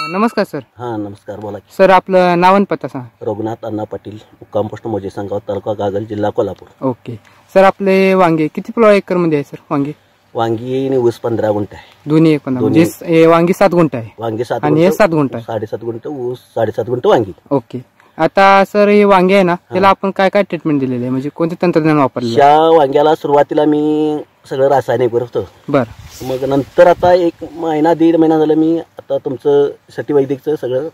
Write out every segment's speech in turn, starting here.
नमस्कार सर. हां नमस्कार, बोला की. सर आपलं नाव आणि पत्ता सांगा. रघुनाथ अण्णा पाटील, मुक्काम पोस्ट मोजे संगाव, तालुका कागल, जिल्हा कोल्हापूर. ओके सर, आपले वांगे किती एकर मध्ये आहे सर? वांगे वांगी आणि ऊस 15 गुंठ आहे. दोन्ही एक 15 म्हणजे हे वांगी 7 गुंठ आहे वांगी 7 आणि हे 7 गुंठ आहे. 7.5 गुंठ ऊस, 7.5 गुंठ वांगी. ओके. आता सर हे वांगे आहे ना, त्याला आपण काय काय ट्रीटमेंट दिलेली आहे, म्हणजे कोणते तंत्रज्ञान वापरले? या वांग्याला सुरुवातीला मी सगळं रासायनिक करतो. बर. मग नंतर आता 1 महिना 1.5 महिना झालं मी आता तुमचं सती वैदिकचं सगळं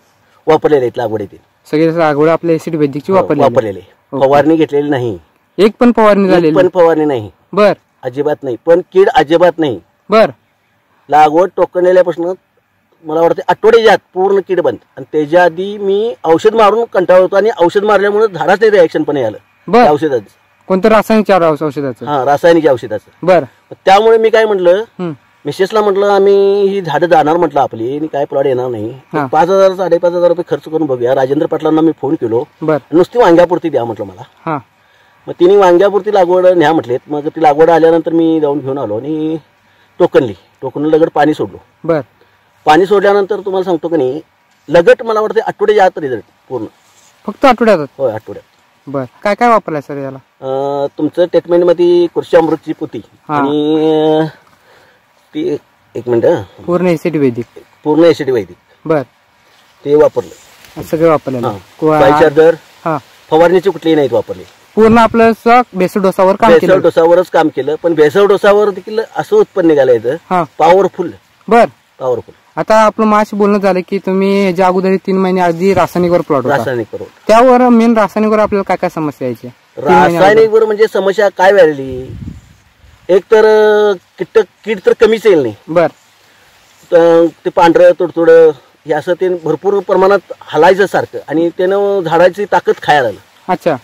वापरलेलं आहे. लागवडीतील सगळे लागवड आपल्या एसिड वैदिकची वापरलेले. फवारणी घेतलेली नाही, एक पण फवारणी झालेली? पण फवारणी नाही. बर. अजिबात नाही, पण कीड अजिबात नाही. बर. लागवड टोकणलेल्यापासून मला वाटतं आठवड्याच्या आत पूर्ण कीड बंद. आणि त्याच्या आधी मी औषध मारून कंटाळलो होतो आणि औषध मारल्यामुळे झाडाच नाही रिॲक्शन पण आलं. बर. औषधाचं कोणतं रासायनिक औषधाचं? हा, रासायनिक औषधाचं. बर. त्यामुळे मी काय म्हटलं, मिसेसला म्हटलं आम्ही ही झाडं जाणार म्हटलं आपली, आणि काय प्लॉट येणार नाही, 5,000 5,500 रुपये खर्च करून बघूया. राजेंद्र पाटलांना मी फोन केलो, नुसती वांग्यापुरती द्या म्हटलं मला. मग तिने वांग्यापुरती लागवड न्या म्हटलेत. मग ती लागवड आल्यानंतर मी जाऊन घेऊन आलो आणि टोकन लगट पाणी सोडलो. बर. पाणी सोडल्यानंतर तुम्हाला सांगतो की नाही, लगट मला वाटतं आठवड्याच्या आत रिझल्ट पूर्ण. फक्त आठवड्यात? होय, आठवड्यात. बर. काय काय वापरलाय सर याला? तुमचं ट्रीटमेंट मध्ये कृषी अमृतची पोती आणि ती 1 मिनिट, पूर्ण एसिड वैदिक. पूर्ण एसिड वैदिक. बर. ते वापरलं सगळं वापरलं. फवारणीची कुठलीही नाहीत वापरली. पूर्ण आपलं बेसल डोसावर काम केलं. बेसल डोसावरच काम केलं, पण बेसल डोसावर देखील असं उत्पन्न निघालायचं पॉवरफुल. बर. पॉवरफुल. आता आपलं माझी बोलणं झालं की तुम्ही ह्याच्या अगोदर 3 महिने आधी रासायनिकवर प्लॉट रासायनिकवर, त्यावर मेन रासायनिकवर आपल्याला काय काय समस्या यायची? रासायनिकवर म्हणजे समस्या काय व्हायली, एक तर कीड तर कमीच येईल नाही. बर. ते पांढरं तुडतुडं हे असं ते भरपूर प्रमाणात हलायचं सारखं, आणि त्यानं झाडाची ताकद खायला लागलं. अच्छा.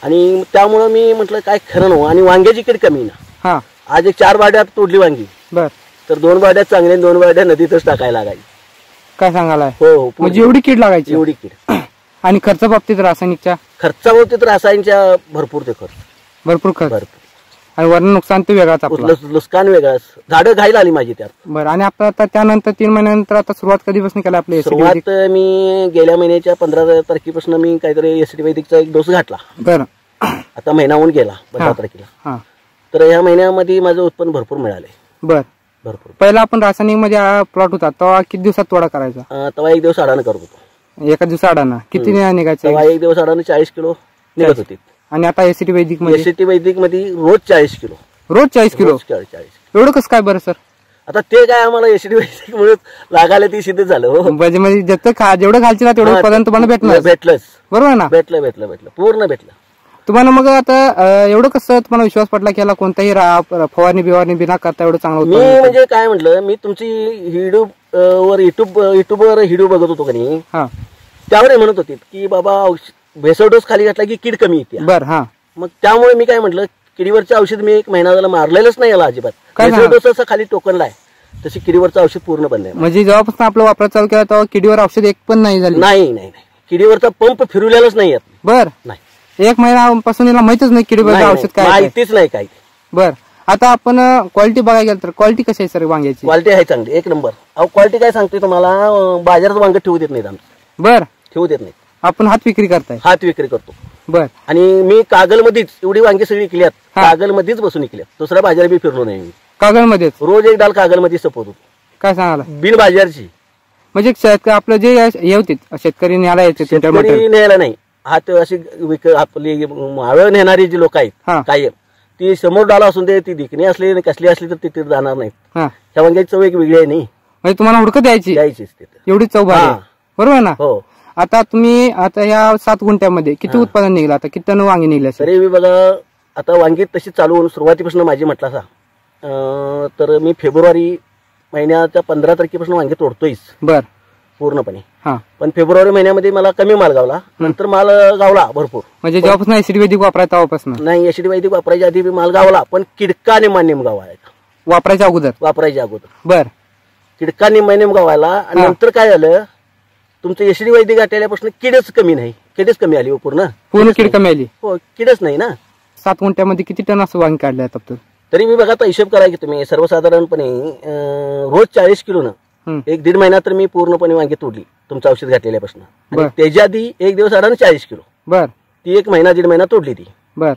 आणि त्यामुळं मी म्हटलं काय खरं नव्हतं. आणि वांग्याची कीड कमी ना. आज 4 बाड्यात तोडली वांगी. बर. तर 2 बाड्यात चांगले, 2 बाड्या नदीतच टाकायला लागायची. काय सांगायला? हो, म्हणजे एवढी कीड लागायची? एवढी कीड. आणि खर्च बाबतीत रासायनिकच्या? खर्चाबाबतीत रासायनिकच्या भरपूर ते खर्च. भरपूर खर्च. आणि वरण नुकसान ते वेगळाच, नुकसान वेगळाच. झाडं घायला आली माझी त्यात. बरं. आणि आता त्यानंतर 3 महिन्यानंतर आता सुरुवात कधीपासून केला आपल्या? सुरुवात मी गेल्या महिन्याच्या 15 तारखेपासून मी काहीतरी एसिड वैदिकचा 1 डोस घातला. बरं. आता महिना होऊन गेला 15 तारखेला. तर ह्या महिन्यामध्ये माझं उत्पन्न भरपूर मिळालंय. बर. भरपूर. पहिला आपण रासायनिक मध्ये प्लॉट होता तेव्हा किती दिवसात तोडा करायचा? तेव्हा 1 दिवस अडाणं करत होतो. एका दिवसा अडाणं किती निघायचं? तेव्हा 1 दिवस अडाणं 40 किलो निघत होती. आणि आता एसिड वैदिक मध्ये रोज 40 किलो. रोज 40 किलो? 40. एवढं कसं काय बरं सर? आता ते काय आम्हाला एसिड वैदिक मुळे लागायला ती सिद्ध झालं. म्हणजे जेवढं घालची ना तेवढं उत्पादन तुम्हाला भेटलंच. बरोबर ना? भेटलं पूर्ण भेटलं तुम्हाला. मग आता एवढं कसं तुम्हाला विश्वास पडला की याला कोणताही फवारणी बिवारणी बिना करता एवढं चांगलं? मी म्हणजे काय म्हटलं, मी तुमची युट्यूबवर व्हिडिओ बघत होतो का नाही, त्यावर म्हणत होते की बाबा भेसळ डोस खाली घातला की कीड कमी येते. बर. मग त्यामुळे मी काय म्हटलं, किडीवरचं औषध मी 1 महिना झाला मारलेलंच नाही याला अजिबात. भेसळ डोस असं खाली टोकनला आहे, तशी किडीवरचं औषध पूर्ण बंद आहे. म्हणजे जेव्हापासून आपलं वापरात चालू केला तेव्हा किडीवर औषध एक पण नाही झालं? नाही. किडीवरचा पंप फिरवलेलाच नाही. बर. नाही. 1 महिन्यापासून याला माहितच नाही किडीवरचं औषध काय, माहितीच नाही काय. बर. आता आपण क्वालिटी बघायला गेलं तर क्वालिटी कशी आहे सर वांग्याची? क्वालिटी आहे चांगली, 1 नंबर. क्वालिटी काय सांगते तुम्हाला, बाजारात वांग ठेवू देत नाहीत आमचं. बर. ठेवू देत नाही. आपण हात विक्री करताय? हात विक्री करतो. बर. आणि मी कागलमध्येच एवढी वांगी सगळी विकल्यात, कागलमध्येच बसून विकल्यात. दुसऱ्या बाजारात बी फिरलो नाही. कागलमध्येच रोज 1 डाल कागलमध्ये सपोत होतो. काय सांगाला? बिन बाजारची. म्हणजे आपलं जे हे होते शेतकरी न्यायला यायचे? न्यायला नाही, हात अशी आपली मावळ नेणारी जी लोक आहेत काय, ती समोर डाला असून दे, ती दिकणी असली कसली असली तर तिथे जाणार नाहीत. त्या वांग्याची चव एक वेगळी आहे. नाही म्हणजे तुम्हाला हुडकत द्यायचीच एवढी चव भारी. बरोबर ना? हो. आता तुम्ही आता या 7 गुंठ्यामध्ये किती उत्पादन निघलं? आता किती टन वांगी निघले? तरी मी बघा, आता वांगी तशी चालू सुरुवातीपासून माझी म्हटलं असा तर मी फेब्रुवारी महिन्याच्या 15 तारखेपासून वांगी तोडतोयच. बर. पूर्णपणे. पण फेब्रुवारी महिन्यामध्ये मला कमी माल गावला, नंतर माल गावला भरपूर. म्हणजे जेव्हापासून एसिड वैदिक वापरायचा तेव्हापासून? नाही, एसिड वैदिक वापरायच्या आधी माल गावला, पण किडका निम्मा नेम गावायचा. वापरायच्या अगोदर? बर. किडका निम्मा नेम गावायला. आणि नंतर काय झालं, तुमचं एसिड वैदिक गाठल्यापासून किडच कमी नाही, किडच कमी आली. पूर्ण कीड कमी आली? हो, किडच नाही ना. 7 गुंठ्यामध्ये किती टन असं वांगी काढले आता? तरी मी बघा, आता हिशोब करा की तुम्ही सर्वसाधारणपणे रोज 40 किलो एक 1.5 महिना तर मी पूर्णपणे वांगी तोडली तुमचं औषध घातलेल्यापासून. बर. त्याच्या आधी 1 दिवस अडाने 40 किलो. बर. ती 1 महिना 1.5 महिना तोडली ती. बर.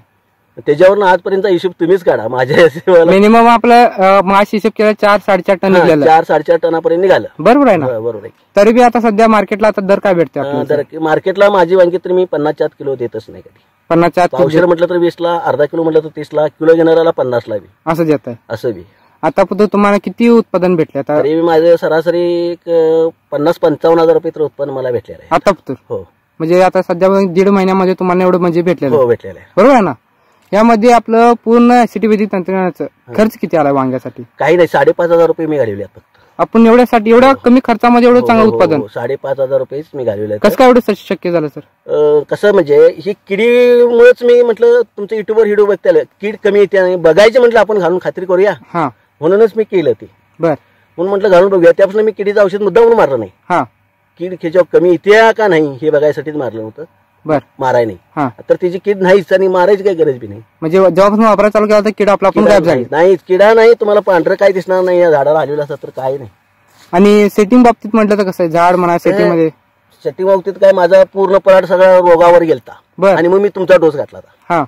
त्याच्यावरून आजपर्यंत हिशोब तुम्हीच काढा. माझ्या मिनिमम आपलं मास हिशोब केला 4-4.5 टन निघालं. 4-4.5 टनापर्यंत निघालं. बरोबर आहे ना? बरोबर आहे. तरी बी आता सध्या मार्केटला आता दर काय भेटते आपल्याला? मार्केटला माझी वांगी तर मी 50 किलो देतच नाही कधी. 50 पावशेर म्हटलं तर 20 ला, अर्धा किलो म्हटलं तर 30 ला, किलो घेणाऱ्याला 50 ला बी असं देत आहे. असं बी. आता तुम्हाला किती उत्पादन भेटले आता? तरी माझे सरासरी 50-55 हजार रुपये तर उत्पन्न मला भेटलेलं आहे आता. हो. म्हणजे आता सध्या 1.5 महिन्यामध्ये तुम्हाला एवढं म्हणजे भेटलेलं? हो, भेटलेलं आहे. बरोबर आहे ना? यामध्ये आपलं पूर्ण सिटी वैदिक तंत्रज्ञानाचं खर्च किती आला वांग्यासाठी? काही नाही, 5,500 रुपये मी घालवले फक्त. आपण एवढ्या कमी खर्चामध्ये एवढं चांगलं उत्पादन? 5,500 रुपयेच मी घालवले. कसं काय एवढं शक्य झालं सर? कसं म्हणजे ही किडीमुळेच मी म्हटलं तुमचं युट्यूबवर व्हिडिओ बघताय, कीड कमी येते आणि बघायचं म्हटलं आपण घालून खात्री करूया. हा, म्हणूनच मी केलं ते. बर. म्हणून म्हटलं घालून बघूया. त्यापासून मी किडीचं औषध मुद्दा म्हणून मारलं नाही. हा, कीड खेच्यावर कमी येते का नाही हे बघायसाठीच मारलं होतं. बर. माराय नाही. हा, तर तिची कीड नाहीच आणि मारायची काही गरज बी नाही. म्हणजे जेव्हापासून वापरायला चालू केला तर किडा आपला पण गायब झाली? नाही, किडा नाही. तुम्हाला पांढरं काय दिसणार नाही या झाडाला आलेलं असतं तर काय नाही. आणि सेटिंग बाबतीत म्हटलं तर कसं आहे, झाड म्हणा सेटिंग मध्ये? सेटिंग बाबतीत काय माझा पूर्ण पराठ सगळा रोगावर गेलता. बर. आणि मग मी तुमचा डोस घातला होता. हा,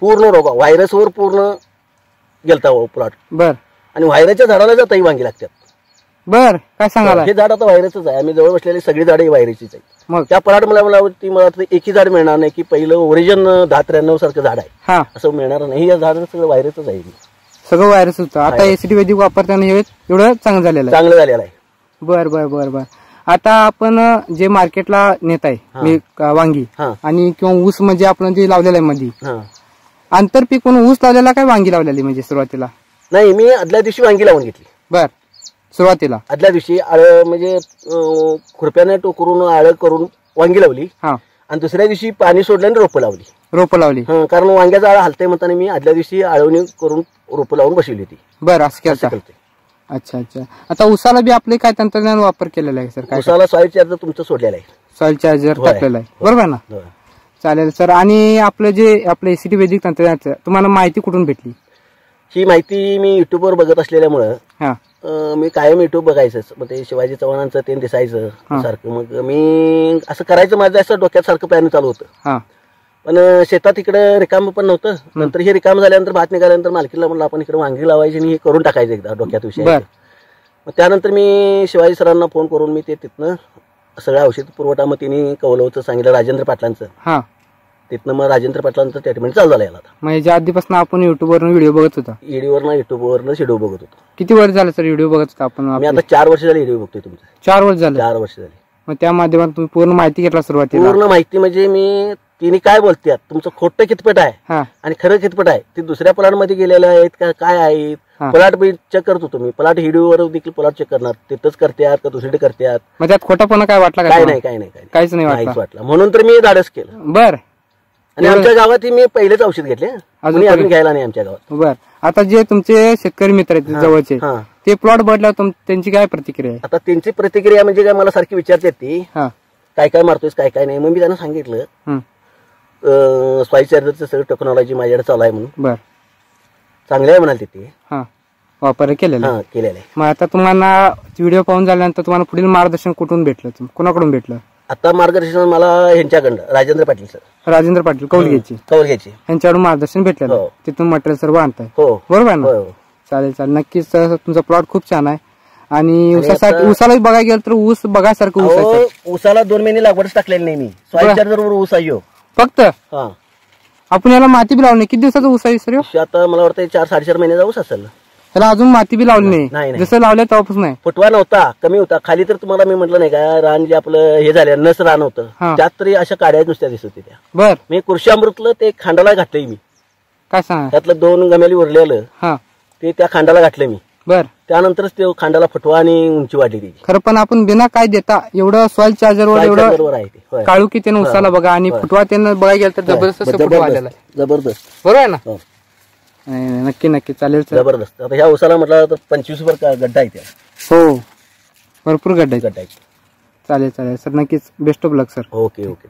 पूर्ण रोगा व्हायरसवर पूर्ण गेलता प्लॉट. बर. आणि व्हायरसच्या झाडाला जाताही वांगी लागतात. बर. काय सांगायला? हे झाड आता व्हायरसच आहे. आम्ही जवळ बसलेली सगळी झाडं व्हायरसचीच आहे. मग त्या पराठ मला वाटतं एकही झाड मिळणार नाही की पहिलं ओरिजिन 10-93 सारखं झाड आहे. हा, असं मिळणार नाही. या झाडाचं सगळं व्हायरसच आहे. सगळं व्हायरस होतं. आता एसिडी वैदिक वापरताना हे एवढं चांगलं झालेलं आहे. चांगलं झालेलं आहे. बर बर बर बर. आता आपण जे मार्केटला नेत आहे वांगी आणि किंवा ऊस म्हणजे आपण जे लावलेलं आहे मध्ये, आंतरपीक म्हणून ऊस लावलेला काय वांगी लावलेली म्हणजे सुरुवातीला? नाही, मी आदल्या दिवशी वांगी लावून घेतली. बर. सुरुवातीला आदल्या दिवशी आळ म्हणजे खुरप्याने टोकरून आळ करून वांगी लावली. हा, आणि दुसऱ्या दिवशी पाणी सोडल्याने रोपं लावली. कारण वांग्याचा आळ हलतंय म्हणताना मी आदल्या दिवशी आळवणी करून रोपं लावून बसवली होती. बरं, असं केलं. अच्छा अच्छा. आता उसाला बी आपले काय तंत्रज्ञान वापर केलेला आहे सर? काय उसाला सॉइल चार्जर तुमचं सोडलेलं आहे. सॉइल चार्जर टाकलेलं आहे, बरोबर ना? चालेल सर. आणि आपलं एसिडी वैदिक तंत्रज्ञानाचं तुम्हाला माहिती कुठून भेटली? ही माहिती मी युट्यूबवर बघत असलेल्यामुळं मी कायम युट्यूब बघायचंच. मग ते शिवाजी चव्हाणांचं ते दिसायचं सारखं. मग मी असं करायचं, माझं असं डोक्यात सारखं प्लॅन चालू होतं. पण शेतात इकडे रिकाम पण नव्हतं. नंतर हे रिकाम झाल्यानंतर भात निघाल्यानंतर मालकीला म्हणलं आपण इकडे वांगी लावायची आणि हे करून टाकायचं एकदा डोक्यात विषय. मग त्यानंतर मी शिवाजी सरांना फोन करून मी ते तिथनं सगळ्या औषध पुरवठा मग तिने कौलवचं सांगितलं, राजेंद्र पाटलांचं. तिथनं मग राजेंद्र पाटलांचं ट्रीटमेंट चालू झालं. म्हणजे आधीपासून आपण युट्यूबवरून व्हिडिओ बघत होता? युट्यूबवरनं व्हिडिओ बघत होतो. किती वर्ष झालं सर व्हिडिओ बघत होता आपण? मी आता 4 वर्ष झाली व्हिडिओ बघतोय तुमचा. 4 वर्ष झाले? 4 वर्ष झाली. मग त्या माध्यमातून तुम्ही पूर्ण माहिती घेतला सुरुवातीला? पूर्ण माहिती म्हणजे मी तिने काय बोलतात, तुमचं खोटं कितपट आहे आणि खरं कितपट आहे, ते दुसऱ्या प्लॉट मध्ये गेलेलं आहेत का काय आहेत. प्लॉट बी चेक करतो तुम्ही. प्लॉट व्हिडिओवर देखील प्लॉट चेक करणार, तिथंच करतात का दुसरीकडे करतात. मग त्यात खोटापणा काय वाटला? काय नाही, काहीच नाही वाटलं. म्हणून तर मी धाडस केलं. बर. आणि आमच्या गावात मी पहिलेच औषध घेतले, अजून घ्यायला नाही आमच्या गावात. बर. आता जे तुमचे शेतकरी मित्र आहेत जवळचे, ते प्लॉट बदल्यावर त्यांची काय प्रतिक्रिया आहे? आता त्यांची प्रतिक्रिया म्हणजे काय, मला सारखी विचारतात ती काय काय मारतोयस काय काय नाही. मग मी त्यांना सांगितलं सॉइल चार्जरचं सगळं टेक्नॉलॉजी माझ्याकडे चालू आहे म्हणून. बर. चांगलं आहे म्हणाल ते. वापर केलेला आहे. मग आता तुम्हाला व्हिडिओ पाहून झाल्यानंतर तुम्हाला पुढील मार्गदर्शन कुठून भेटलं, कोणाकडून भेटलं? आता मार्गदर्शन मला ह्यांच्याकडनं राजेंद्र पाटील सर. राजेंद्र पाटील कौलघ्याचे यांच्याकडून मार्गदर्शन भेटलं. तिथून मटेरियल सर्व आणताय, बरोबर आहे ना? चालेल चालेल. नक्कीच सर, तुमचा प्लॉट खूप छान आहे. आणि ऊसाला बघायला गेलं तर ऊस बघायसारखं ऊस आहे. ऊसाला 2 महिने लागवडच टाकलेली नाही मी. सॉइल चार्जरवर ऊस आहे फक्त. आपण याला माती बी लावली? किती दिवसाचा ऊस आहे सर? आता मला वाटतं 4-4.5 महिन्याचा ऊस असेल. त्याला अजून माती बी लावली नाही? जसं लावलं तेव्हापासून नाही. फुटवा नव्हता, कमी होता. खाली तर तुम्हाला मी म्हटलं नाही का, रान जे आपलं हे झालं नस रान होतं, त्यात तरी अशा काड्या नुसत्या दिसत होत्या. बर. मी कृषी अमृतलं ते खांडाला घातलंय मी. काय सांगा? त्यातलं 2 गमेली उरलेलं ते त्या खांडाला घातलं मी. बर. त्यानंतरच ते खांडाला फुटवा आणि उंची वाढली त्याची. खरं पण आपण बिना काय देता एवढं सॉइल चार्जरवर एवढं आहे ते काळू की त्यानं उसाला बघा आणि फुटवा त्यानं बघायला गेलं तर जबरदस्त फुटवा आलेला आहे. जबरदस्त, बरोबर आहे ना? नक्की नक्की. चालेल सर. जबरदस्त. आता ह्या उसाला म्हटलं तर 25 वर गड्डा आहे त्या. हो, भरपूर गड्डा आहे. चालेल चालेल सर, नक्कीच. Best of luck sir. Okay okay.